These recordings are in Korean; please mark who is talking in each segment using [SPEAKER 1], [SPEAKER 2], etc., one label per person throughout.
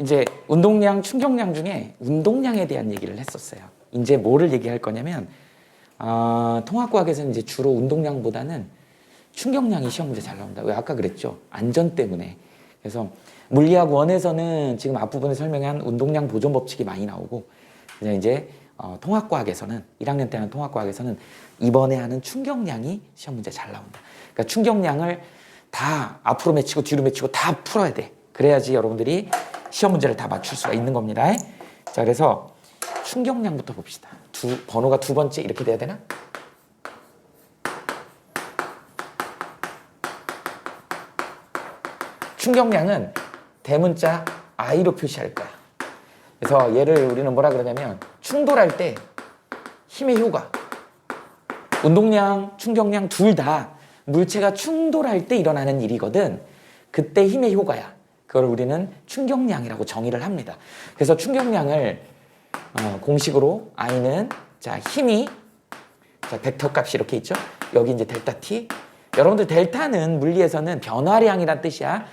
[SPEAKER 1] 이제 운동량, 충격량 중에 운동량에 대한 얘기를 했었어요. 이제 뭐를 얘기할 거냐면 통합과학에서는 이제 주로 운동량보다는 충격량이 시험 문제 잘 나온다. 왜 아까 그랬죠? 안전 때문에. 그래서 물리학 1에서는 지금 앞부분에 설명한 운동량 보존 법칙이 많이 나오고 이제 통합과학에서는 1학년 때 하는 통합과학에서는 이번에 하는 충격량이 시험 문제 잘 나온다. 그러니까 충격량을 다 앞으로 맺히고 뒤로 맺히고 다 풀어야 돼. 그래야지 여러분들이 시험 문제를 다 맞출 수가 있는 겁니다. 자, 그래서 충격량부터 봅시다. 번호가 두 번째 이렇게 돼야 되나? 충격량은 대문자 I로 표시할 거야. 그래서 얘를 우리는 뭐라 그러냐면 충돌할 때 힘의 효과. 운동량, 충격량 둘 다 물체가 충돌할 때 일어나는 일이거든. 그때 힘의 효과야. 그걸 우리는 충격량이라고 정의를 합니다. 그래서 충격량을 공식으로 I는 자 힘이 자 벡터 값이 이렇게 있죠. 여기 이제 델타 T. 여러분들 델타는 물리에서는 변화량이란 뜻이야.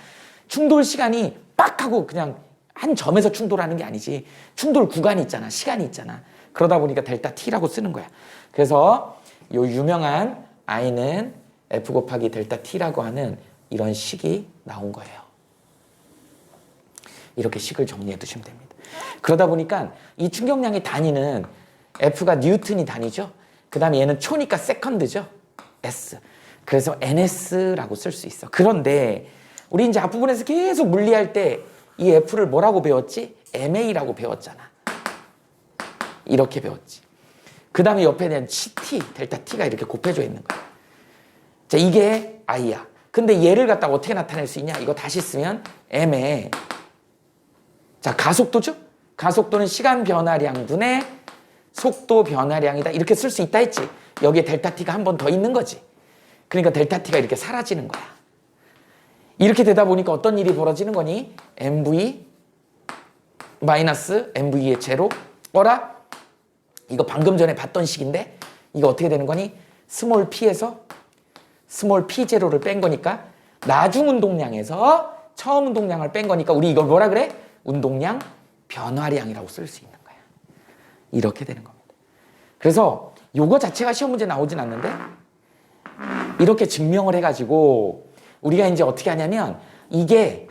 [SPEAKER 1] 충돌 시간이 빡 하고 그냥 한 점에서 충돌하는 게 아니지. 충돌 구간이 있잖아. 시간이 있잖아. 그러다 보니까 델타 T라고 쓰는 거야. 그래서 요 유명한 I는 F 곱하기 델타 T라고 하는 이런 식이 나온 거예요. 이렇게 식을 정리해 두시면 됩니다. 그러다 보니까 이 충격량의 단위는 F가 뉴턴이 단위죠. 그 다음에 얘는 초니까 세컨드죠. S. 그래서 NS라고 쓸 수 있어. 그런데 우리 이제 앞부분에서 계속 물리할 때 이 F를 뭐라고 배웠지? MA라고 배웠잖아. 이렇게 배웠지. 그 다음에 옆에는 T, 델타 T가 이렇게 곱해져 있는 거야. 자, 이게 I야. 근데 얘를 갖다가 어떻게 나타낼 수 있냐? 이거 다시 쓰면 M에 자, 가속도죠? 가속도는 시간 변화량분의 속도 변화량이다. 이렇게 쓸 수 있다 했지. 여기에 델타 T가 한 번 더 있는 거지. 그러니까 델타 T가 이렇게 사라지는 거야. 이렇게 되다 보니까 어떤 일이 벌어지는 거니? MV 마이너스 MV의 제로. 어라? 이거 방금 전에 봤던 식인데 이거 어떻게 되는 거니? 스몰 p에서 스몰 p 제로를 뺀 거니까 나중 운동량에서 처음 운동량을 뺀 거니까 우리 이걸 뭐라 그래? 운동량 변화량이라고 쓸 수 있는 거야. 이렇게 되는 겁니다. 그래서 요거 자체가 시험 문제 나오진 않는데 이렇게 증명을 해가지고 우리가 이제 어떻게 하냐면 이게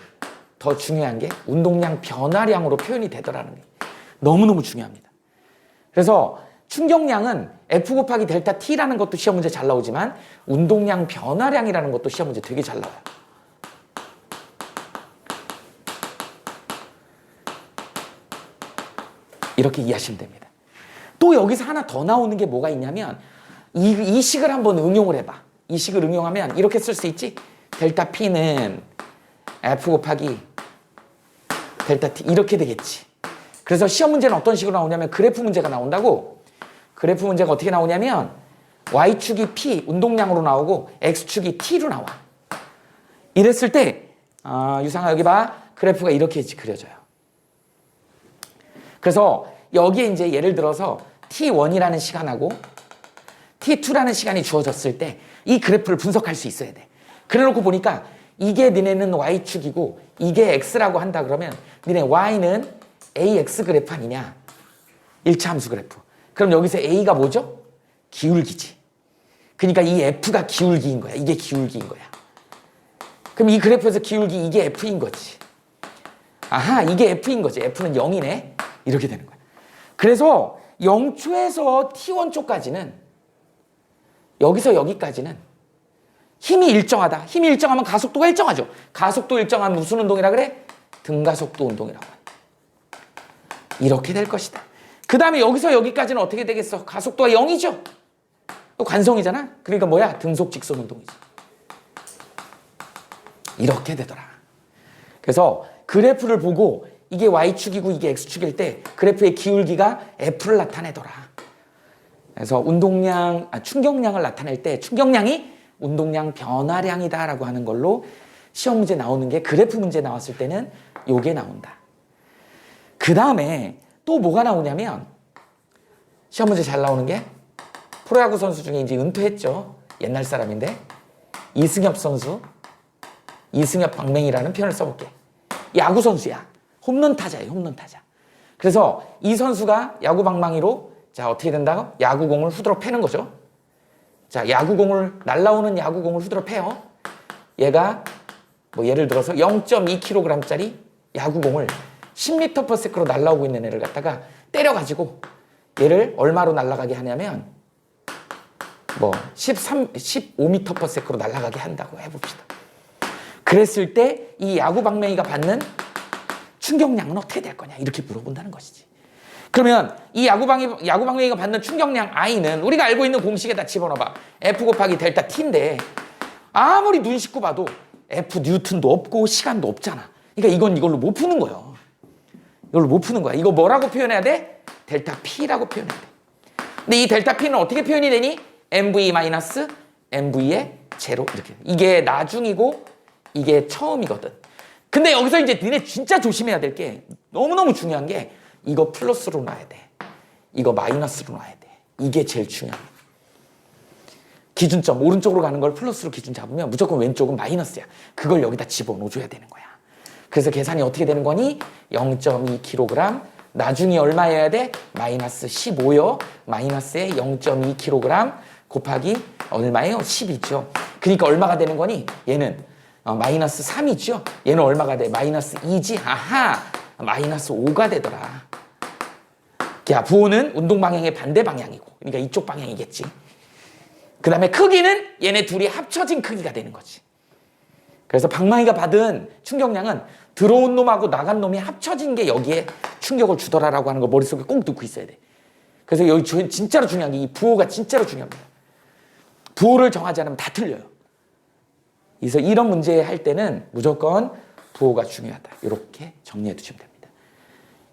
[SPEAKER 1] 더 중요한 게 운동량 변화량으로 표현이 되더라는 게 너무너무 중요합니다. 그래서 충격량은 F 곱하기 델타 T라는 것도 시험 문제 잘 나오지만 운동량 변화량이라는 것도 시험 문제 되게 잘 나와요. 이렇게 이해하시면 됩니다. 또 여기서 하나 더 나오는 게 뭐가 있냐면 이 식을 한번 응용을 해봐. 이 식을 응용하면 이렇게 쓸 수 있지. 델타 P는 F 곱하기 델타 T 이렇게 되겠지. 그래서 시험 문제는 어떤 식으로 나오냐면 그래프 문제가 나온다고. 그래프 문제가 어떻게 나오냐면 Y축이 P 운동량으로 나오고 X축이 T로 나와. 이랬을 때 유상아 여기 봐. 그래프가 이렇게 그려져요. 그래서 여기에 이제 예를 들어서 T1이라는 시간하고 T2라는 시간이 주어졌을 때 이 그래프를 분석할 수 있어야 돼. 그래 놓고 보니까 이게 니네는 Y축이고 이게 X라고 한다 그러면 니네 Y는 AX 그래프 아니냐? 1차 함수 그래프. 그럼 여기서 A가 뭐죠? 기울기지. 그러니까 이 F가 기울기인 거야. 이게 기울기인 거야. 그럼 이 그래프에서 기울기 이게 F인 거지. 아하, 이게 F인 거지. F는 0이네. 이렇게 되는 거야. 그래서 0초에서 T1 초까지는 여기서 여기까지는 힘이 일정하다. 힘이 일정하면 가속도가 일정하죠. 가속도 일정하면 무슨 운동이라 그래? 등가속도 운동이라고 해. 이렇게 될 것이다. 그 다음에 여기서 여기까지는 어떻게 되겠어? 가속도가 0이죠. 또 관성이잖아. 그러니까 뭐야? 등속 직선 운동이지. 이렇게 되더라. 그래서 그래프를 보고 이게 Y축이고 이게 X축일 때 그래프의 기울기가 F를 나타내더라. 그래서 충격량을 나타낼 때 충격량이 운동량 변화량이다라고 하는 걸로 시험 문제 나오는 게 그래프 문제 나왔을 때는 요게 나온다. 그 다음에 또 뭐가 나오냐면 시험 문제 잘 나오는 게 프로야구 선수 중에 이제 은퇴했죠. 옛날 사람인데 이승엽 선수, 이승엽 방맹이라는 표현을 써볼게. 야구 선수야. 홈런 타자예요, 홈런 타자. 그래서 이 선수가 야구 방망이로 자, 어떻게 된다고? 야구공을 후드러 패는 거죠. 자, 날라오는 야구공을 후드러 패요. 얘가 뭐 예를 들어서 0.2kg짜리 야구공을 10m/s로 날라오고 있는 애를 갖다가 때려가지고 얘를 얼마로 날아가게 하냐면 뭐 15m/s로 날아가게 한다고 해봅시다. 그랬을 때 이 야구 방망이가 받는 충격량은 어떻게 될 거냐 이렇게 물어본다는 것이지. 그러면 이 야구 방망이가 받는 충격량 I는 우리가 알고 있는 공식에다 집어넣어봐. F 곱하기 델타 T인데 아무리 눈 씻고 봐도 F 뉴턴도 없고 시간도 없잖아. 그러니까 이건 이걸로 못 푸는 거예요. 이걸로 못 푸는 거야. 이거 뭐라고 표현해야 돼? 델타 P라고 표현해야 돼. 근데 이 델타 P는 어떻게 표현이 되니? MV 마이너스 MV의 제로 이렇게. 이게 나중이고 이게 처음이거든. 근데 여기서 이제 니네 진짜 조심해야 될 게 너무너무 중요한 게 이거 플러스로 놔야 돼. 이거 마이너스로 놔야 돼. 이게 제일 중요해. 기준점 오른쪽으로 가는 걸 플러스로 기준 잡으면 무조건 왼쪽은 마이너스야. 그걸 여기다 집어넣어줘야 되는 거야. 그래서 계산이 어떻게 되는 거니? 0.2kg 나중에 얼마여야 돼? 마이너스 15요. 마이너스에 0.2kg 곱하기 얼마예요? 10이죠. 그러니까 얼마가 되는 거니? 얘는 마이너스 3이죠. 얘는 얼마가 돼? 마이너스 2지. 아하, 마이너스 5가 되더라. 야, 부호는 운동 방향의 반대 방향이고, 그러니까 이쪽 방향이겠지. 그 다음에 크기는 얘네 둘이 합쳐진 크기가 되는 거지. 그래서 방망이가 받은 충격량은 들어온 놈하고 나간 놈이 합쳐진 게 여기에 충격을 주더라라고 하는 거 머릿속에 꼭 넣고 있어야 돼. 그래서 여기 진짜로 중요한 게 이 부호가 진짜로 중요합니다. 부호를 정하지 않으면 다 틀려요. 그래서 이런 문제 할 때는 무조건 부호가 중요하다. 이렇게 정리해 두시면 됩니다.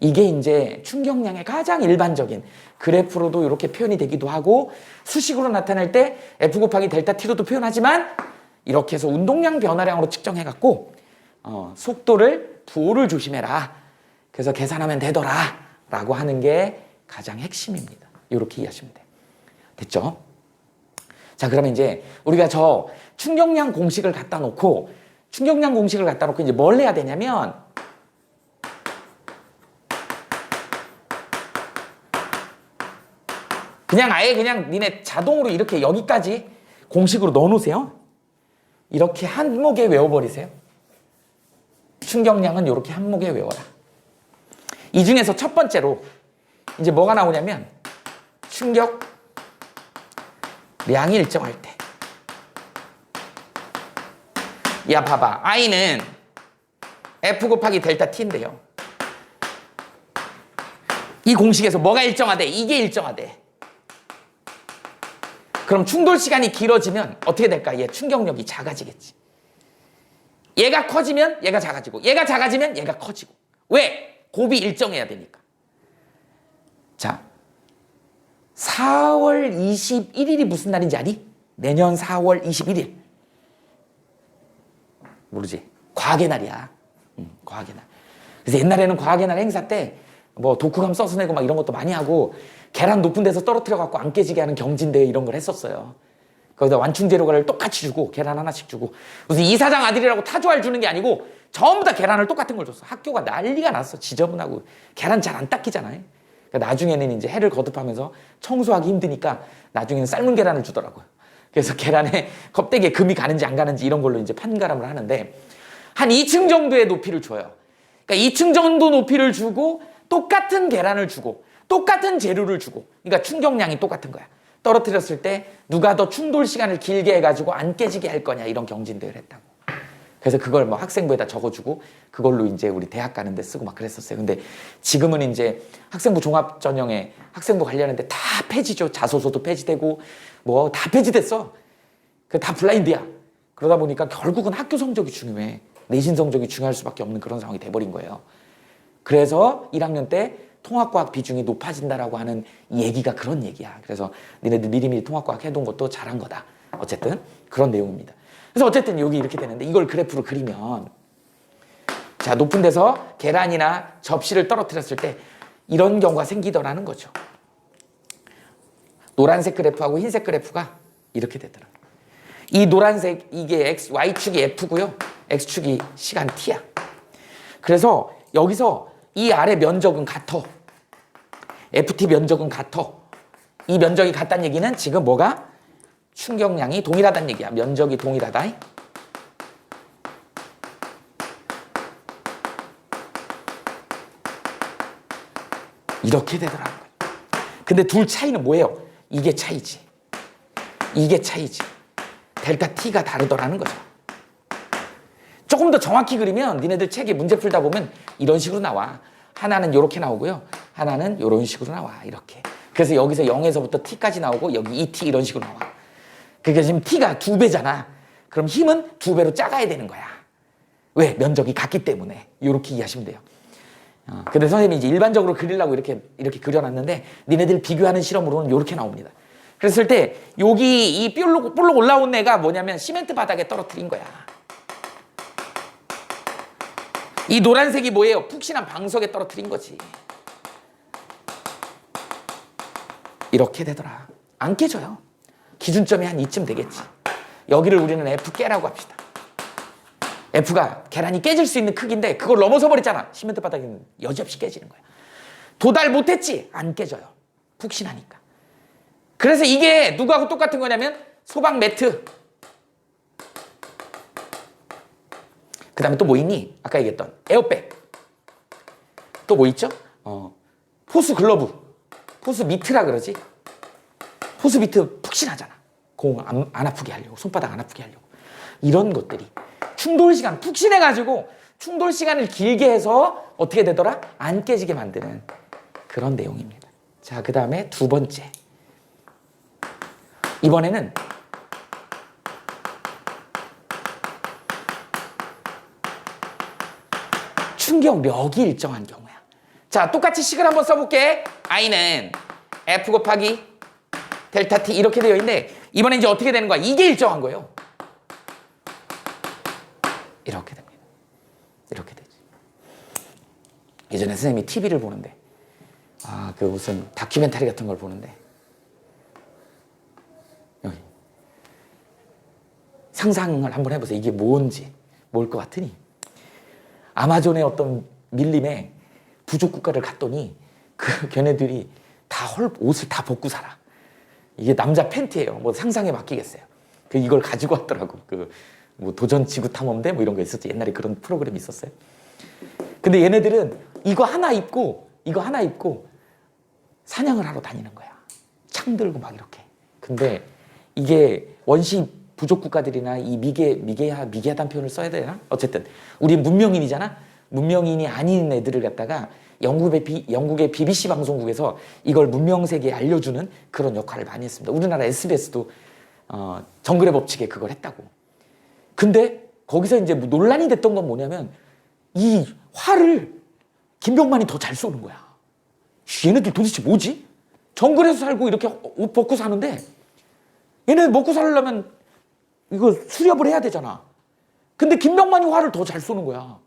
[SPEAKER 1] 이게 이제 충격량의 가장 일반적인 그래프로도 이렇게 표현이 되기도 하고 수식으로 나타낼 때 F 곱하기 델타 T로도 표현하지만 이렇게 해서 운동량 변화량으로 측정해갖고 속도를 부호를 조심해라. 그래서 계산하면 되더라 라고 하는 게 가장 핵심입니다. 이렇게 이해하시면 돼요. 됐죠? 자, 그러면 이제 우리가 저 충격량 공식을 갖다 놓고 이제 뭘 해야 되냐면 아예 니네 자동으로 이렇게 여기까지 공식으로 넣어 놓으세요. 이렇게 한목에 외워버리세요. 충격량은 이렇게 한목에 외워라. 이 중에서 첫 번째로 이제 뭐가 나오냐면 충격량이 일정할 때. 야, 봐봐. I는 F 곱하기 델타 T인데요. 이 공식에서 뭐가 일정하대? 이게 일정하대. 그럼 충돌 시간이 길어지면 어떻게 될까? 얘 충격력이 작아지겠지. 얘가 커지면 얘가 작아지고, 얘가 작아지면 얘가 커지고. 왜? 곱이 일정해야 되니까. 자, 4월 21일이 무슨 날인지 아니? 내년 4월 21일. 모르지? 과학의 날이야. 과학의 날. 그래서 옛날에는 과학의 날 행사 때 뭐 독후감 써서 내고 막 이런 것도 많이 하고 계란 높은 데서 떨어뜨려 갖고 안 깨지게 하는 경진대회 이런 걸 했었어요. 거기다 완충 재료를 똑같이 주고 계란 하나씩 주고 무슨 이사장 아들이라고 타조알 주는 게 아니고 전부 다 계란을 똑같은 걸 줬어. 학교가 난리가 났어. 지저분하고 계란 잘 안 닦이잖아요. 그러니까 나중에는 이제 해를 거듭하면서 청소하기 힘드니까 나중에는 삶은 계란을 주더라고요. 그래서 계란에 껍데기에 금이 가는지 안 가는지 이런 걸로 이제 판가름을 하는데 한 2층 정도의 높이를 줘요. 그러니까 2층 정도 높이를 주고 똑같은 계란을 주고 똑같은 재료를 주고 그러니까 충격량이 똑같은 거야. 떨어뜨렸을 때 누가 더 충돌 시간을 길게 해가지고 안 깨지게 할 거냐 이런 경진대회를 했다고. 그래서 그걸 뭐 학생부에다 적어주고 그걸로 이제 우리 대학 가는데 쓰고 막 그랬었어요. 근데 지금은 이제 학생부 종합전형에 학생부 관련했는데 다 폐지죠. 자소서도 폐지되고 뭐 다 폐지됐어. 그 다 블라인드야. 그러다 보니까 결국은 학교 성적이 중요해. 내신 성적이 중요할 수밖에 없는 그런 상황이 돼버린 거예요. 그래서 1학년 때 통합과학 비중이 높아진다라고 하는 이 얘기가 그런 얘기야. 그래서 니네들 미리미리 통합과학 해둔 것도 잘한 거다. 어쨌든 그런 내용입니다. 그래서 어쨌든 여기 이렇게 되는데 이걸 그래프로 그리면 자, 높은 데서 계란이나 접시를 떨어뜨렸을 때 이런 경우가 생기더라는 거죠. 노란색 그래프하고 흰색 그래프가 이렇게 되더라. 이 노란색 이게 Y축이 F고요. X축이 시간 T야. 그래서 여기서 이 아래 면적은 같아. FT 면적은 같아. 이 면적이 같다는 얘기는 지금 뭐가? 충격량이 동일하다는 얘기야. 면적이 동일하다. 이렇게 되더라는 거야. 근데 둘 차이는 뭐예요? 이게 차이지. 이게 차이지. 델타 T가 다르더라는 거죠. 조금 더 정확히 그리면 니네들 책에 문제 풀다 보면 이런 식으로 나와. 하나는 이렇게 나오고요. 하나는 이런 식으로 나와. 이렇게. 그래서 여기서 0에서부터 T까지 나오고 여기 2T 이런 식으로 나와. 그러니까 지금 T가 2배잖아. 그럼 힘은 2배로 작아야 되는 거야. 왜? 면적이 같기 때문에. 이렇게 이해하시면 돼요. 근데 선생님이 이제 일반적으로 그리려고 이렇게 그려놨는데 니네들 비교하는 실험으로는 이렇게 나옵니다. 그랬을 때 여기 이 볼록 올라온 애가 뭐냐면 시멘트 바닥에 떨어뜨린 거야. 이 노란색이 뭐예요? 푹신한 방석에 떨어뜨린 거지. 이렇게 되더라. 안 깨져요. 기준점이 한 이쯤 되겠지. 여기를 우리는 F 깨라고 합시다. F가 계란이 깨질 수 있는 크기인데 그걸 넘어서 버렸잖아. 시멘트 바닥에는 여지없이 깨지는 거야. 도달 못했지? 안 깨져요. 푹신하니까. 그래서 이게 누구하고 똑같은 거냐면 소방 매트. 그 다음에 또 뭐 있니? 아까 얘기했던 에어백. 또 뭐 있죠? 포스 글러브. 포스 미트라 그러지? 포스 미트 푹신하잖아. 공 안 아프게 하려고. 손바닥 안 아프게 하려고. 이런 것들이. 충돌 시간 푹신해가지고 충돌 시간을 길게 해서 어떻게 되더라? 안 깨지게 만드는 그런 내용입니다. 자, 그 다음에 두 번째. 이번에는 충격력이 일정한 경우야. 자, 똑같이 식을 한번 써볼게. I는 F 곱하기 델타 T 이렇게 되어 있는데 이번에 이제 어떻게 되는 거야? 이게 일정한 거예요. 이렇게 됩니다. 이렇게 되지. 예전에 선생님이 TV를 보는데 그 무슨 다큐멘터리 같은 걸 보는데 여기 상상을 한번 해보세요. 이게 뭔지 뭘 것 같으니 아마존의 어떤 밀림에 부족 국가를 갔더니 그 걔네들이 다 옷을 다 벗고 살아. 이게 남자 팬티예요. 뭐 상상에 맡기겠어요. 이걸 가지고 왔더라고. 뭐 도전 지구 탐험대 뭐 이런 거 있었지. 옛날에 그런 프로그램이 있었어요. 근데 얘네들은 이거 하나 입고 사냥을 하러 다니는 거야. 창 들고 막 이렇게. 근데 이게 원시 부족 국가들이나 이 미개하다는 표현을 써야 되나? 어쨌든 우리 문명인이잖아. 문명인이 아닌 애들을 갖다가 영국의 BBC 방송국에서 이걸 문명 세계에 알려주는 그런 역할을 많이 했습니다. 우리나라 SBS도 정글의 법칙에 그걸 했다고. 근데 거기서 이제 논란이 됐던 건 뭐냐면 이 활을 김병만이 더 잘 쏘는 거야. 얘네들 도대체 뭐지? 정글에서 살고 이렇게 옷 벗고 사는데 얘네 먹고 살려면 이거 수렵을 해야 되잖아. 근데 김병만이 활을 더 잘 쏘는 거야.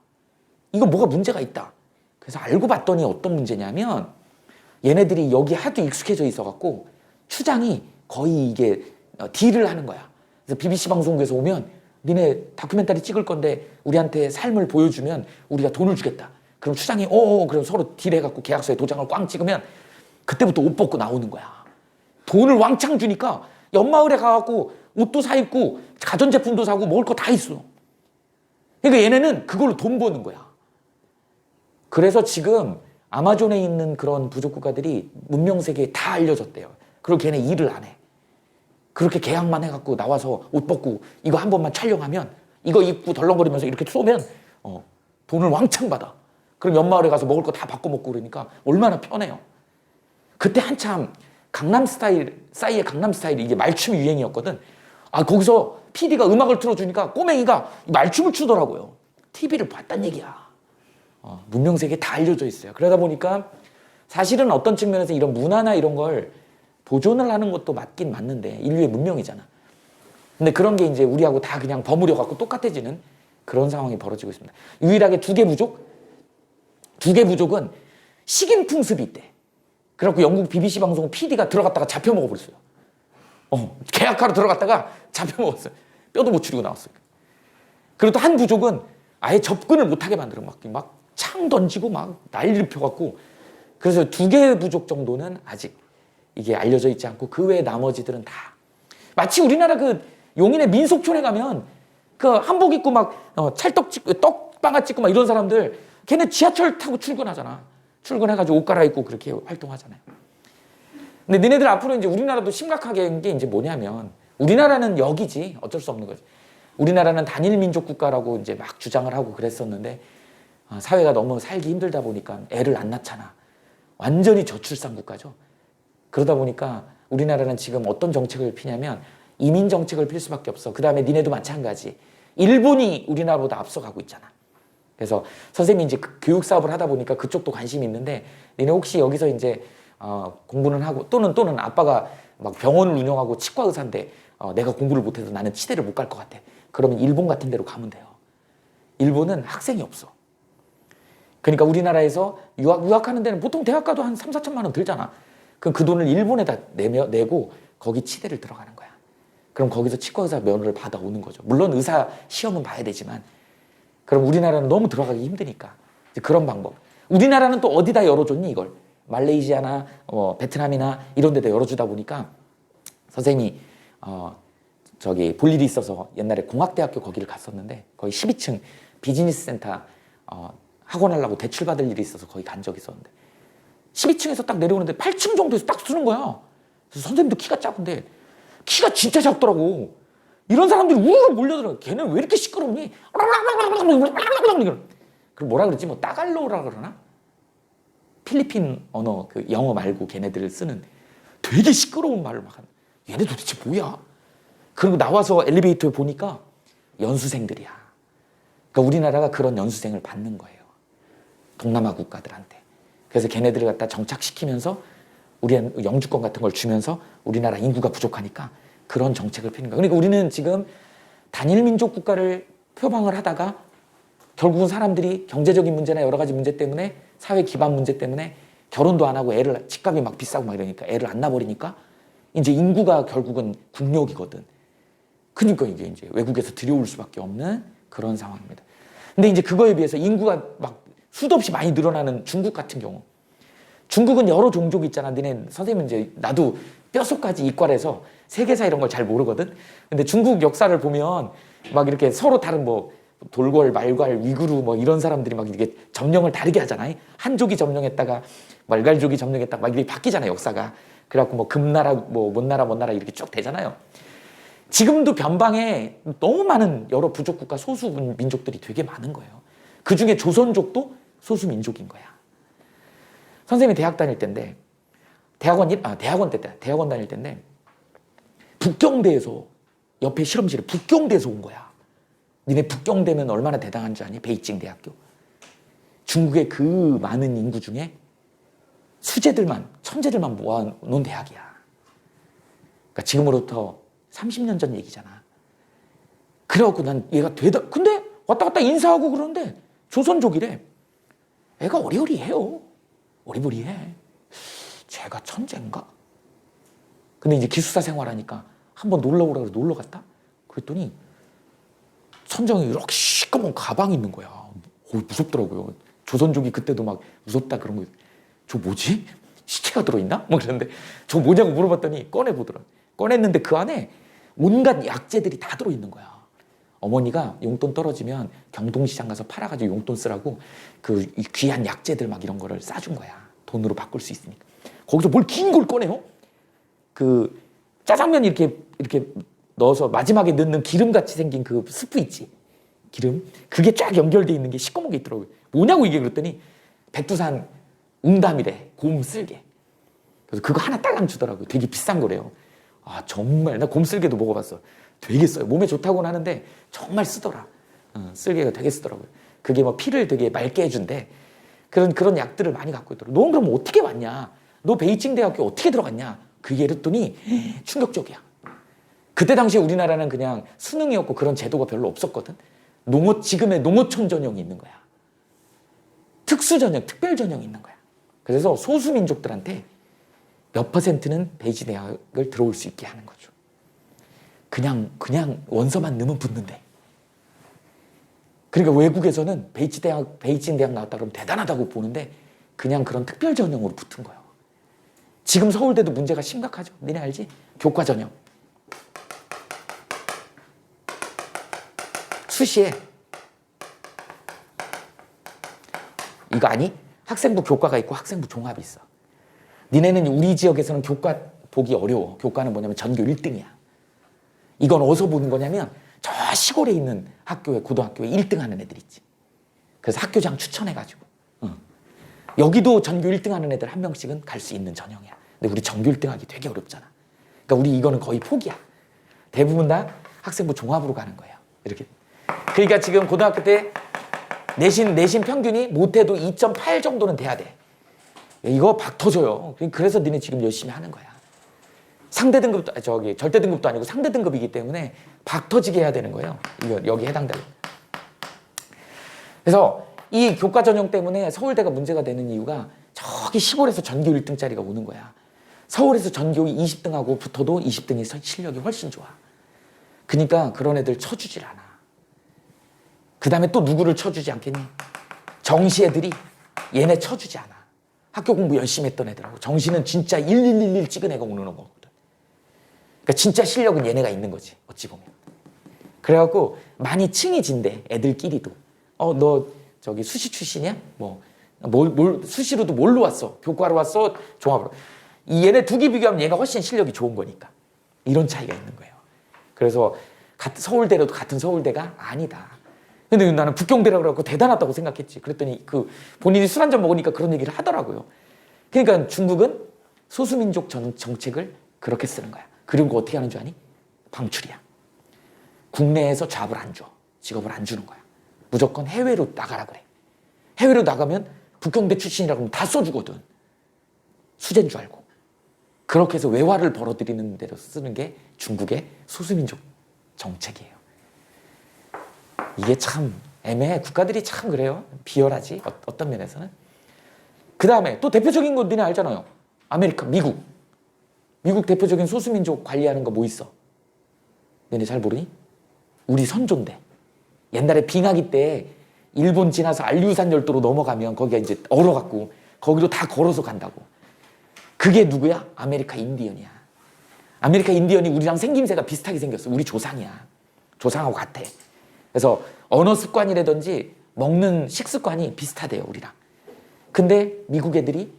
[SPEAKER 1] 이거 뭐가 문제가 있다. 그래서 알고 봤더니 어떤 문제냐면 얘네들이 여기 하도 익숙해져 있어갖고 추장이 거의 이게 딜을 하는 거야. 그래서 BBC 방송국에서 오면 니네 다큐멘터리 찍을 건데 우리한테 삶을 보여주면 우리가 돈을 주겠다. 그럼 추장이 그럼 서로 딜해갖고 계약서에 도장을 꽝 찍으면 그때부터 옷 벗고 나오는 거야. 돈을 왕창 주니까 연마을에 가갖고 옷도 사 입고 가전제품도 사고 먹을 거 다 있어. 그러니까 얘네는 그걸로 돈 버는 거야. 그래서 지금 아마존에 있는 그런 부족 국가들이 문명 세계에 다 알려졌대요. 그리고 걔네 일을 안 해. 그렇게 계약만 해갖고 나와서 옷 벗고 이거 한 번만 촬영하면 이거 입고 덜렁거리면서 이렇게 쏘면 돈을 왕창 받아. 그럼 연마을에 가서 먹을 거 다 바꿔 먹고 그러니까 얼마나 편해요. 그때 한참 싸이의 강남 스타일 이게 말춤이 유행이었거든. 거기서 PD가 음악을 틀어주니까 꼬맹이가 말춤을 추더라고요. TV를 봤단 얘기야. 문명세계에 다 알려져 있어요. 그러다 보니까 사실은 어떤 측면에서 이런 문화나 이런 걸 보존을 하는 것도 맞긴 맞는데 인류의 문명이잖아. 근데 그런 게 이제 우리하고 다 그냥 버무려 갖고 똑같아지는 그런 상황이 벌어지고 있습니다. 유일하게 두 개 부족은 식인 풍습이 있대. 그래갖고 영국 BBC 방송 PD가 들어갔다가 잡혀 먹어버렸어요. 계약하러 들어갔다가 잡혀 먹었어요. 뼈도 못 추리고 나왔어요. 그리고 또 한 부족은 아예 접근을 못하게 만들어 막 창 던지고 막 난리를 펴갖고 그래서 2개 부족 정도는 아직 이게 알려져 있지 않고 그 외에 나머지들은 다 마치 우리나라 그 용인의 민속촌에 가면 그 한복 입고 막 찰떡 찍고 떡방아 찍고 막 이런 사람들 걔네 지하철 타고 출근하잖아. 출근해가지고 옷 갈아입고 그렇게 활동하잖아요. 근데 너네들 앞으로 이제 우리나라도 심각하게 한 게 이제 뭐냐면 우리나라는 여기지 어쩔 수 없는 거지. 우리나라는 단일 민족 국가라고 이제 막 주장을 하고 그랬었는데 사회가 너무 살기 힘들다 보니까 애를 안 낳잖아. 완전히 저출산 국가죠. 그러다 보니까 우리나라는 지금 어떤 정책을 피냐면 이민 정책을 필 수밖에 없어. 그 다음에 니네도 마찬가지. 일본이 우리나라보다 앞서가고 있잖아. 그래서 선생님이 이제 교육 사업을 하다 보니까 그쪽도 관심이 있는데 니네 혹시 여기서 이제 공부는 하고 또는 아빠가 막 병원을 운영하고 치과 의사인데 내가 공부를 못해서 나는 치대를 못 갈 것 같아. 그러면 일본 같은 데로 가면 돼요. 일본은 학생이 없어. 그러니까 우리나라에서 유학하는 데는 보통 대학 가도 한 3, 4천만 원 들잖아. 그럼 그 돈을 일본에다 내고 거기 치대를 들어가는 거야. 그럼 거기서 치과 의사 면허를 받아오는 거죠. 물론 의사 시험은 봐야 되지만 그럼 우리나라는 너무 들어가기 힘드니까 그런 방법. 우리나라는 또 어디다 열어줬니 이걸? 말레이시아나 베트남이나 이런 데다 열어주다 보니까 선생님이 저기 볼 일이 있어서 옛날에 공학대학교 거기를 갔었는데 거기 12층 비즈니스 센터 학원하려고 대출받을 일이 있어서 거기 간 적이 있었는데 12층에서 딱 내려오는데 8층 정도에서 딱 쓰는 거야. 그래서 선생님도 키가 작은데 키가 진짜 작더라고. 이런 사람들이 우르르 몰려들어. 걔는 왜 이렇게 시끄럽니? 그럼 뭐라 그러지? 뭐 따갈로라 그러나? 필리핀 언어 그 영어 말고 걔네들 쓰는 되게 시끄러운 말을 막 하는. 얘네 도대체 뭐야? 그리고 나와서 엘리베이터에 보니까 연수생들이야. 그러니까 우리나라가 그런 연수생을 받는 거예요. 동남아 국가들한테. 그래서 걔네들을 갖다 정착시키면서 우리는 영주권 같은 걸 주면서 우리나라 인구가 부족하니까 그런 정책을 피는 거야. 그러니까 우리는 지금 단일 민족 국가를 표방을 하다가 결국은 사람들이 경제적인 문제나 여러 가지 문제 때문에 사회 기반 문제 때문에 결혼도 안 하고 애를 집값이 막 비싸고 막 이러니까 애를 안 낳아버리니까 이제 인구가 결국은 국력이거든. 그러니까 이게 이제 외국에서 들여올 수밖에 없는 그런 상황입니다. 근데 이제 그거에 비해서 인구가 막 수도 없이 많이 늘어나는 중국 같은 경우. 중국은 여러 종족이 있잖아. 너네 선생님은 이제 나도 뼛속까지 이과라서 세계사 이런 걸 잘 모르거든. 근데 중국 역사를 보면 막 이렇게 서로 다른 뭐 돌궐, 말괄, 위구르 뭐 이런 사람들이 막 이렇게 점령을 다르게 하잖아요. 한족이 점령했다가 말갈족이 점령했다가 막 이렇게 바뀌잖아요, 역사가. 그래갖고 뭐 금나라, 뭐 못나라, 못나라 이렇게 쭉 되잖아요. 지금도 변방에 너무 많은 여러 부족 국가 소수 민족들이 되게 많은 거예요. 그 중에 조선족도 소수 민족인 거야. 선생님이 대학 다닐 때인데 대학원 다닐 때인데 북경대에서 옆에 실험실에 북경대에서 온 거야. 니네 북경대면 얼마나 대단한 줄 아니? 베이징 대학교. 중국의 그 많은 인구 중에 수재들만 천재들만 모아놓은 대학이야. 그러니까 지금으로부터 30년 전 얘기잖아. 그래갖고 난 얘가 근데 왔다 갔다 인사하고 그러는데 조선족이래. 애가 어리어리해요. 어리버리해. 쟤가 천재인가? 근데 이제 기숙사 생활하니까 한번 놀러 오라 그래서 놀러 갔다? 그랬더니 선정이 이렇게 시꺼먼 가방이 있는 거야. 무섭더라고요. 조선족이 그때도 막 무섭다 그런 거. 저 뭐지? 시체가 들어있나? 뭐 그랬는데 저 뭐냐고 물어봤더니 꺼내보더라. 꺼냈는데 그 안에 온갖 약재들이 다 들어있는 거야. 어머니가 용돈 떨어지면 경동시장 가서 팔아가지고 용돈 쓰라고 그 귀한 약재들 막 이런 거를 싸준 거야. 돈으로 바꿀 수 있으니까. 거기서 뭘 긴 걸 꺼내요? 그 짜장면 이렇게 넣어서 마지막에 넣는 기름같이 생긴 그 스프 있지? 기름? 그게 쫙 연결돼 있는 게 시꺼멓게 있더라고요. 뭐냐고 이게 그랬더니 백두산 웅담이래. 곰쓸개. 그래서 그거 하나 딸랑 주더라고요. 되게 비싼 거래요. 아 정말 나 곰쓸개도 먹어봤어. 되게 써요. 몸에 좋다고는 하는데 정말 쓰더라. 쓸개가 되게 쓰더라고요. 그게 뭐 피를 되게 맑게 해준대. 그런 약들을 많이 갖고 있더라고요. 넌 그럼 어떻게 왔냐? 너 베이징 대학교 어떻게 들어갔냐? 그게 이랬더니 충격적이야. 그때 당시에 우리나라는 그냥 수능이었고 그런 제도가 별로 없었거든. 지금의 농어촌 전형이 있는 거야. 특수 전형, 특별 전형이 있는 거야. 그래서 소수민족들한테 몇 %는 베이징 대학을 들어올 수 있게 하는 거죠. 그냥 원서만 넣으면 붙는데. 그러니까 외국에서는 베이징 대학 나왔다 그러면 대단하다고 보는데 그냥 그런 특별 전형으로 붙은 거예요. 지금 서울대도 문제가 심각하죠. 니네 알지? 교과 전형. 수시에 이거 아니? 학생부 교과가 있고 학생부 종합이 있어. 니네는 우리 지역에서는 교과 보기 어려워. 교과는 뭐냐면 전교 1등이야. 이건 어디서 보는 거냐면 저 시골에 있는 학교에 고등학교에 1등 하는 애들 있지. 그래서 학교장 추천해가지고 여기도 전교 1등 하는 애들 한 명씩은 갈 수 있는 전형이야. 근데 우리 전교 1등 하기 되게 어렵잖아. 그러니까 우리 이거는 거의 포기야. 대부분 다 학생부 종합으로 가는 거예요. 이렇게. 그러니까 지금 고등학교 때 내신 평균이 못해도 2.8 정도는 돼야 돼. 이거 박 터져요. 그래서 니네 지금 열심히 하는 거야. 상대 등급도 절대 등급도 아니고 상대 등급이기 때문에 박 터지게 해야 되는 거예요. 이거 여기 해당되는. 그래서 이 교과 전형 때문에 서울대가 문제가 되는 이유가 저기 시골에서 전교 1등짜리가 오는 거야. 서울에서 전교 20등하고 붙어도 20등이 실력이 훨씬 좋아. 그러니까 그런 애들 쳐주질 않아. 그 다음에 또 누구를 쳐주지 않겠니? 정시 애들이 얘네 쳐주지 않아. 학교 공부 열심히 했던 애들하고. 정시는 진짜 1111 찍은 애가 오는 거거든. 그러니까 진짜 실력은 얘네가 있는 거지. 어찌 보면. 그래갖고 많이 층이 진대. 애들끼리도. 너 저기 수시 출신이야? 수시로도 뭘로 왔어? 교과로 왔어? 종합으로. 얘네 두 개 비교하면 얘가 훨씬 실력이 좋은 거니까. 이런 차이가 있는 거예요. 그래서 서울대라도 같은 서울대가 아니다. 근데 나는 북경대라고 그래갖고 대단하다고 생각했지. 그랬더니 본인이 술 한잔 먹으니까 그런 얘기를 하더라고요. 그러니까 중국은 소수민족 정책을 그렇게 쓰는 거야. 그리고 어떻게 하는 줄 아니? 방출이야. 국내에서 잡을 안 줘. 직업을 안 주는 거야. 무조건 해외로 나가라 그래. 해외로 나가면 북경대 출신이라고 하면 다 써주거든. 수재인 줄 알고. 그렇게 해서 외화를 벌어들이는 데로 쓰는 게 중국의 소수민족 정책이에요. 이게 참 애매해. 국가들이 참 그래요. 비열하지. 어떤 면에서는. 그 다음에 또 대표적인 거 너네 알잖아요. 아메리카, 미국. 미국 대표적인 소수민족 관리하는 거 뭐 있어? 너네 잘 모르니? 우리 선조인데. 옛날에 빙하기 때 일본 지나서 알류산 열도로 넘어가면 거기가 이제 얼어갖고 거기로 다 걸어서 간다고. 그게 누구야? 아메리카 인디언이야. 아메리카 인디언이 우리랑 생김새가 비슷하게 생겼어. 우리 조상이야. 조상하고 같아. 그래서 언어 습관이라든지 먹는 식습관이 비슷하대요, 우리랑. 근데 미국 애들이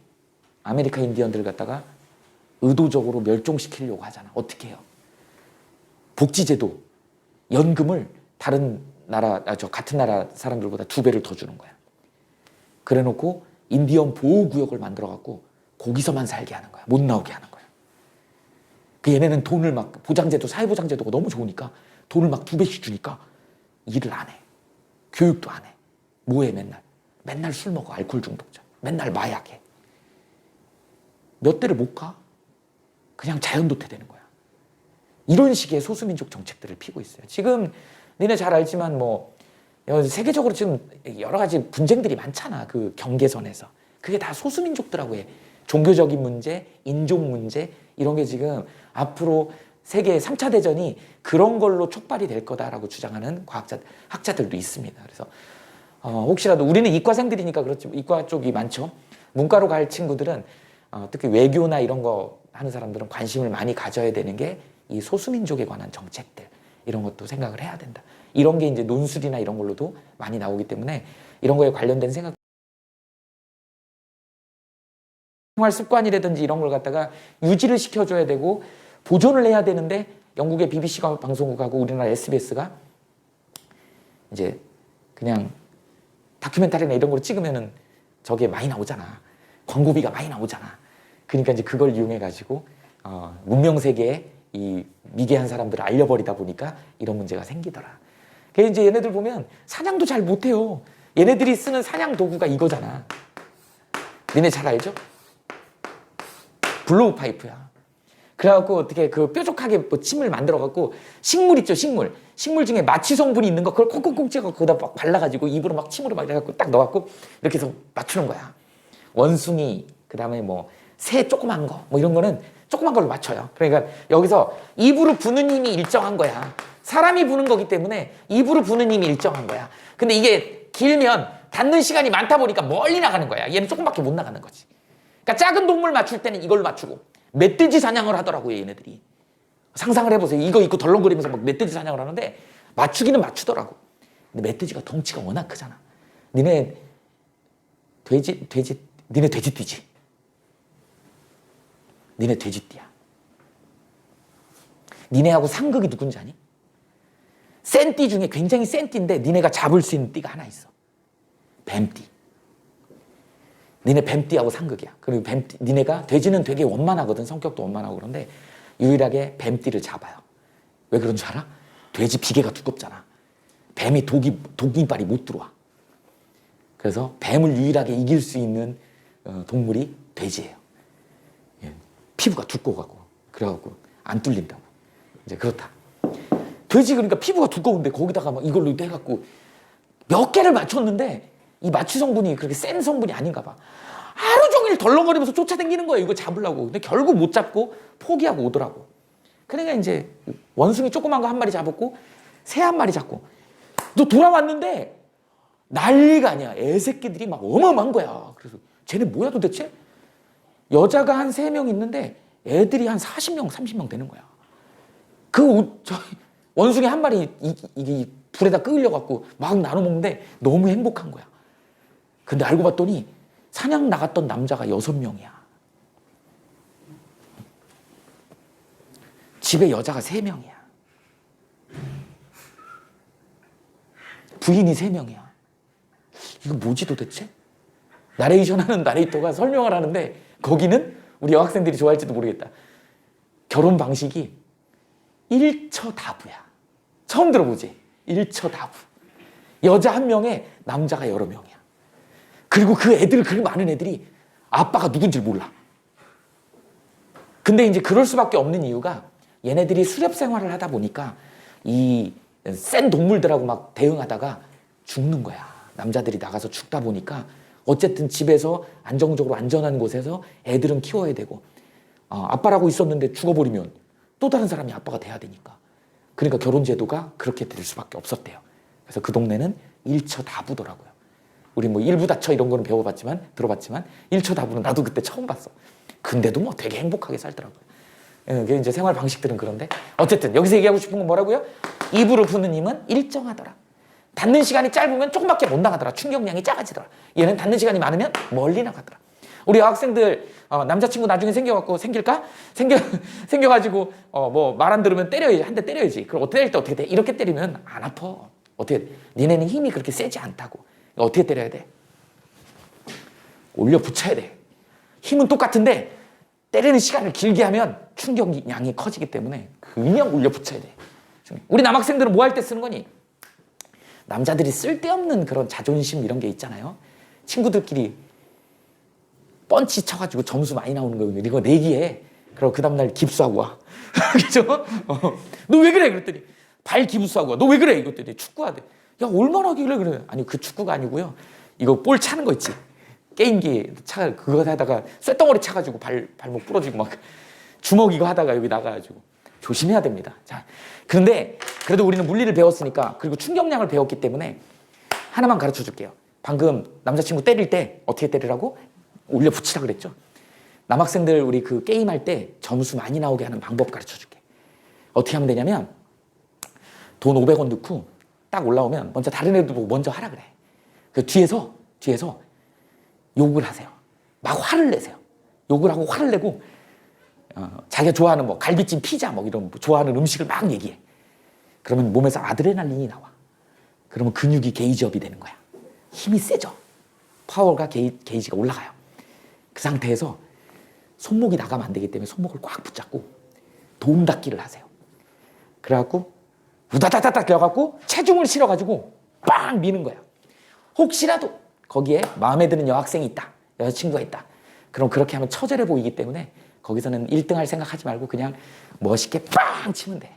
[SPEAKER 1] 아메리카 인디언들 갖다가 의도적으로 멸종시키려고 하잖아. 어떻게 해요? 복지제도, 연금을 다른 나라, 같은 나라 사람들보다 2배를 더 주는 거야. 그래 놓고 인디언 보호구역을 만들어갖고 거기서만 살게 하는 거야. 못 나오게 하는 거야. 그 얘네는 돈을 막, 보장제도, 사회보장제도가 너무 좋으니까 돈을 막 2배씩 주니까 일을 안 해. 교육도 안 해. 뭐해 맨날? 맨날 술 먹어. 알코올 중독자. 맨날 마약해. 몇 대를 못 가. 그냥 자연도태 되는 거야. 이런 식의 소수민족 정책들을 피고 있어요. 지금 너네 잘 알지만 세계적으로 지금 여러 가지 분쟁들이 많잖아. 그 경계선에서. 그게 다 소수민족들하고 해. 종교적인 문제, 인종 문제 이런 게 지금 앞으로 세계 3차 대전이 그런 걸로 촉발이 될 거다라고 주장하는 학자들도 있습니다. 그래서 혹시라도 우리는 이과생들이니까 그렇지 이과 쪽이 많죠. 문과로 갈 친구들은 특히 외교나 이런 거 하는 사람들은 관심을 많이 가져야 되는 게 이 소수민족에 관한 정책들 이런 것도 생각을 해야 된다. 이런 게 이제 논술이나 이런 걸로도 많이 나오기 때문에 이런 거에 관련된 생각 생활 습관이라든지 이런 걸 갖다가 유지를 시켜줘야 되고 보존을 해야 되는데 영국의 BBC가 방송국하고 우리나라 SBS가 이제 그냥 다큐멘터리나 이런 걸 찍으면은 저게 많이 나오잖아. 광고비가 많이 나오잖아. 그러니까 이제 그걸 이용해가지고 문명세계에 이 미개한 사람들을 알려버리다 보니까 이런 문제가 생기더라. 그래서 이제 얘네들 보면 사냥도 잘 못해요. 얘네들이 쓰는 사냥 도구가 이거잖아. 니네 잘 알죠? 블로우 파이프야. 그래갖고 어떻게 그 뾰족하게 침을 만들어갖고 식물 있죠, 식물. 식물 중에 마취 성분이 있는 거 그걸 콕콕콕 찍어 거기다 막 발라가지고 입으로 막 침으로 막 이래갖고 딱 넣어갖고 이렇게 해서 맞추는 거야. 원숭이, 그 다음에 새 조그만 거, 이런 거는 조그만 걸로 맞춰요. 그러니까 여기서 입으로 부는 힘이 일정한 거야. 사람이 부는 거기 때문에 입으로 부는 힘이 일정한 거야. 근데 이게 길면 닿는 시간이 많다 보니까 멀리 나가는 거야. 얘는 조금밖에 못 나가는 거지. 그러니까 작은 동물 맞출 때는 이걸로 맞추고 멧돼지 사냥을 하더라고요, 얘네들이. 상상을 해보세요. 이거 입고 덜렁거리면서 막 멧돼지 사냥을 하는데 맞추기는 맞추더라고. 근데 멧돼지가 덩치가 워낙 크잖아. 니네 니네 돼지띠지? 니네 돼지띠야. 니네하고 상극이 누군지 아니? 센 띠 중에 굉장히 센 띠인데 니네가 잡을 수 있는 띠가 하나 있어. 뱀띠. 니네 뱀띠하고 상극이야. 그리고 뱀띠, 니네가 돼지는 되게 원만하거든. 성격도 원만하고 그런데 유일하게 뱀띠를 잡아요. 왜 그런 줄 알아? 돼지 비계가 두껍잖아. 뱀이 독이빨이 못 들어와. 그래서 뱀을 유일하게 이길 수 있는 동물이 돼지예요. 예. 피부가 두꺼워갖고 그래갖고 안 뚫린다고. 이제 그렇다. 돼지 그러니까 피부가 두꺼운데 거기다가 막 이걸로 해갖고 몇 개를 맞췄는데 이 마취 성분이 그렇게 센 성분이 아닌가 봐. 하루 종일 덜렁거리면서 쫓아다니는 거예요. 이거 잡으려고. 근데 결국 못 잡고 포기하고 오더라고. 그러니까 이제 원숭이 조그만 거 한 마리 잡았고 새 한 마리 잡고 또 돌아왔는데 난리가 아니야. 애새끼들이 막 어마어마한 거야. 그래서 쟤네 뭐야 도대체? 여자가 한 3명 있는데 애들이 한 40명, 30명 되는 거야. 원숭이 한 마리 이게 불에다 끓여갖고 막 나눠 먹는데 너무 행복한 거야. 근데 알고 봤더니 사냥 나갔던 남자가 6명이야. 집에 여자가 3명이야. 부인이 3명이야. 이거 뭐지 도대체? 나레이션 하는 나레이터가 설명을 하는데 거기는 우리 여학생들이 좋아할지도 모르겠다. 결혼 방식이 일처다부야. 처음 들어보지? 일처다부. 여자 한 명에 남자가 여러 명이야. 그리고 그 애들, 그렇게 많은 애들이 아빠가 누군지 몰라. 근데 이제 그럴 수밖에 없는 이유가 얘네들이 수렵 생활을 하다 보니까 이 센 동물들하고 막 대응하다가 죽는 거야. 남자들이 나가서 죽다 보니까 어쨌든 집에서 안정적으로 안전한 곳에서 애들은 키워야 되고 아빠라고 있었는데 죽어버리면 또 다른 사람이 아빠가 돼야 되니까. 그러니까 결혼 제도가 그렇게 될 수밖에 없었대요. 그래서 그 동네는 일처다부더라고요. 우리 뭐 일부다처 이런 거는 들어봤지만 일처다부는 나도 그때 처음 봤어. 근데도 뭐 되게 행복하게 살더라고요. 그게 이제 생활 방식들은 그런데 어쨌든 여기서 얘기하고 싶은 건 뭐라고요? 입으로 부는 힘은 일정하더라. 닿는 시간이 짧으면 조금밖에 못 나가더라. 충격량이 작아지더라. 얘는 닿는 시간이 많으면 멀리 나가더라. 우리 여학생들 남자친구 나중에 생길까? 생겨가지고 뭐 말 안 들으면 때려야지. 한 대 때려야지. 그럼 때릴 때 어떻게 돼? 이렇게 때리면 안 아파. 어떻게 돼? 니네는 힘이 그렇게 세지 않다고. 어떻게 때려야 돼? 올려 붙여야 돼. 힘은 똑같은데 때리는 시간을 길게 하면 충격량이 커지기 때문에 그냥 올려 붙여야 돼. 우리 남학생들은 뭐 할 때 쓰는 거니? 남자들이 쓸데없는 그런 자존심 이런 게 있잖아요. 친구들끼리 펀치 쳐가지고 점수 많이 나오는 거 이거 내기해. 그리고 그 다음날 깁스하고 와. 그죠? 너 왜 그래? 그랬더니 발 깁스하고 와. 너 왜 그래? 이랬더니 축구하대. 야 얼마나 하길래 그래? 아니 그 축구가 아니고요. 이거 볼 차는 거 있지. 게임기 그거 하다가 쇳덩어리 차가지고 발목 부러지고 막 주먹 이거 하다가 여기 나가가지고 조심해야 됩니다. 자, 그런데 그래도 우리는 물리를 배웠으니까 그리고 충격량을 배웠기 때문에 하나만 가르쳐 줄게요. 방금 남자친구 때릴 때 어떻게 때리라고? 올려 붙이라 그랬죠. 남학생들 우리 그 게임할 때 점수 많이 나오게 하는 방법 가르쳐 줄게. 어떻게 하면 되냐면 돈 500원 넣고 딱 올라오면 먼저 다른 애들 보고 먼저 하라 그래. 그 뒤에서 욕을 하세요. 막 화를 내세요. 욕을 하고 화를 내고 자기가 좋아하는 뭐 갈비찜, 피자 뭐 이런 좋아하는 음식을 막 얘기해. 그러면 몸에서 아드레날린이 나와. 그러면 근육이 게이지업이 되는 거야. 힘이 세져. 파워가 게이지가 올라가요. 그 상태에서 손목이 나가면 안 되기 때문에 손목을 꽉 붙잡고 도움 닫기를 하세요. 그래갖고 우다다다닥 껴갖고 체중을 실어가지고 빵 미는 거야. 혹시라도 거기에 마음에 드는 여학생이 있다. 여자친구가 있다. 그럼 그렇게 하면 처절해 보이기 때문에 거기서는 1등 할 생각하지 말고 그냥 멋있게 빵 치면 돼.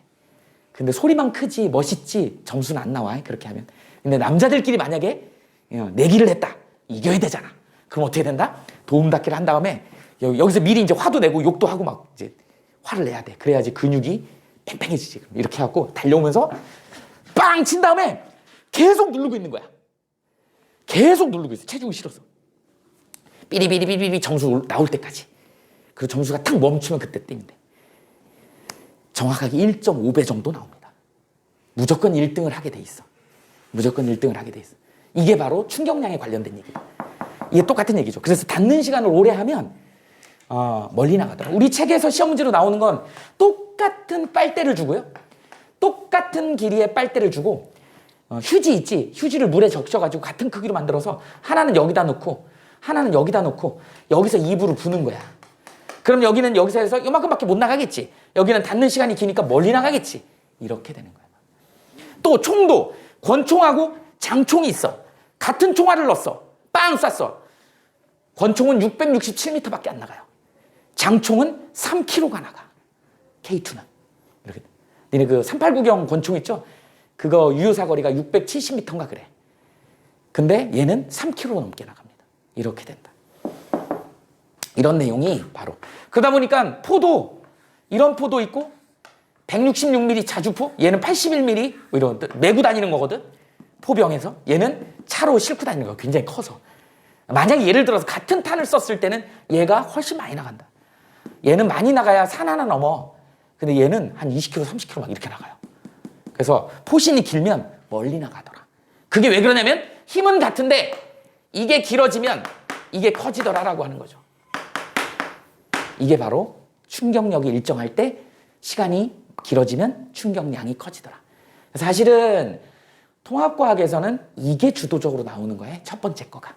[SPEAKER 1] 근데 소리만 크지 멋있지 점수는 안 나와. 그렇게 하면. 근데 남자들끼리 만약에 내기를 했다. 이겨야 되잖아. 그럼 어떻게 된다? 도움 닫기를 한 다음에 여기서 미리 이제 화도 내고 욕도 하고 막 이제 화를 내야 돼. 그래야지 근육이 팽팽해지지. 그럼 이렇게 해갖고 달려오면서 빵 친 다음에 계속 누르고 있는 거야. 계속 누르고 있어. 체중이 실어서. 삐리삐리삐리삐리 점수 나올 때까지. 그리고 점수가 탁 멈추면 그때 땡인데. 정확하게 1.5배 정도 나옵니다. 무조건 1등을 하게 돼 있어. 무조건 1등을 하게 돼 있어. 이게 바로 충격량에 관련된 얘기예요. 이게 똑같은 얘기죠. 그래서 닫는 시간을 오래 하면 멀리 나가더라고요. 우리 책에서 시험 문제로 나오는 건 똑같은 빨대를 주고요. 똑같은 길이의 빨대를 주고 휴지 있지? 휴지를 물에 적셔가지고 같은 크기로 만들어서 하나는 여기다 놓고 하나는 여기다 놓고 여기서 입으로 부는 거야. 그럼 여기는 여기서 해서 이만큼밖에 못 나가겠지. 여기는 닫는 시간이 기니까 멀리 나가겠지. 이렇게 되는 거야. 또 총도 권총하고 장총이 있어. 같은 총알을 넣었어. 빵 쐈어. 권총은 667m밖에 안 나가요. 장총은 3km가 나가. K2는. 이렇게. 니네 그 389경 권총 있죠? 그거 유효사거리가 670m인가 그래. 근데 얘는 3km 넘게 나갑니다. 이렇게 된다. 이런 내용이 바로. 그러다 보니까 포도, 이런 포도 있고 166mm 자주포, 얘는 81mm 뭐 이런 메고 다니는 거거든. 포병에서. 얘는 차로 싣고 다니는 거 굉장히 커서. 만약에 예를 들어서 같은 탄을 썼을 때는 얘가 훨씬 많이 나간다. 얘는 많이 나가야 산 하나 넘어. 근데 얘는 한 20km, 30km 막 이렇게 나가요. 그래서 포신이 길면 멀리 나가더라. 그게 왜 그러냐면 힘은 같은데 이게 길어지면 이게 커지더라라고 하는 거죠. 이게 바로 충격력이 일정할 때 시간이 길어지면 충격량이 커지더라. 사실은 통합과학에서는 이게 주도적으로 나오는 거예요. 첫 번째 거가.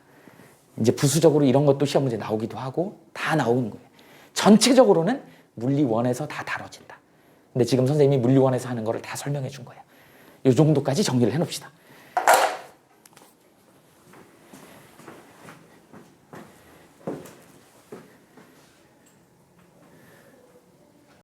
[SPEAKER 1] 이제 부수적으로 이런 것도 시험 문제 나오기도 하고 다 나오는 거예요. 전체적으로는 물리원에서 다 다뤄진다. 근데 지금 선생님이 물리원에서 하는 거를 다 설명해 준 거예요. 이 정도까지 정리를 해놓읍시다.